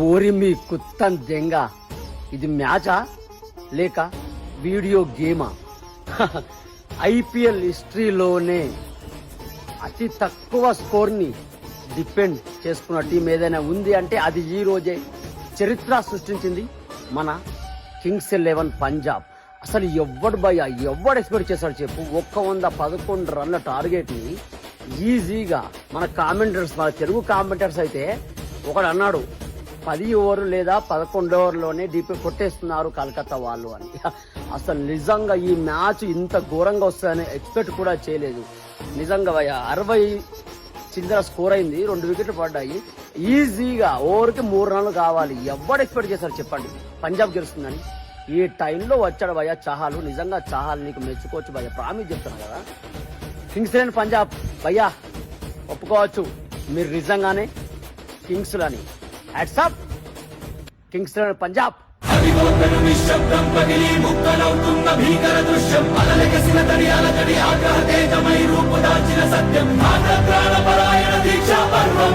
ఓరి మీ కుత్తన్ దెంగ, ఇది మ్యాచా లేక వీడియో గేమా? ఐపీఎల్ హిస్టరీలోనే అతి తక్కువ స్కోర్ని డిపెండ్ చేసుకున్న టీం ఏదైనా ఉంది అంటే అది ఈ రోజే చరిత్ర సృష్టించింది మన కింగ్స్ 11 పంజాబ్. అసలు ఎవడు ఎక్స్పెక్ట్ చేశాడు చెప్పు? 111 రన్ల టార్గెట్ని ఈజీగా మన కామెంటర్స్, మన తెలుగు కామెంటర్స్ అయితే ఒకడు అన్నాడు 10 ఓవర్లు లేదా 11 ఓవర్లోనే డీపీ కొట్టేస్తున్నారు కలకత్తా వాళ్ళు అని. అసలు నిజంగా ఈ మ్యాచ్ ఇంత ఘోరంగా వస్తుందని ఎక్స్పెక్ట్ కూడా చేయలేదు. నిజంగా 60 చిల్లర స్కోర్ అయింది, 2 వికెట్లు పడ్డాయి. ఈజీగా ఓవర్కి 3 రన్లు కావాలి. ఎవడు ఎక్స్పెక్ట్ చేశారు చెప్పండి పంజాబ్ గెలుస్తుందని? ఈ టైంలో వచ్చాడు భయ్యా చహాలు. నిజంగా చహాల్ నీకు మెచ్చుకోవచ్చు భయ్యా, ప్రామిస్ చెప్తున్నా కదా. కింగ్స్ 11 పంజాబ్ భయ్యా ఒప్పుకోవచ్చు, మీరు నిజంగానే కింగ్స్ లని. Hats off Kings 11 Punjab. నిశ్శబ్దం పగిలి ముక్కలవుతున్న భీకర దృశ్యం, అలలెగసిన తడియాల తడి ఆగ్రహ తేజమై రూపు దాల్చిన సత్యం, ప్రాణపరాయణ దీక్షా పర్వం.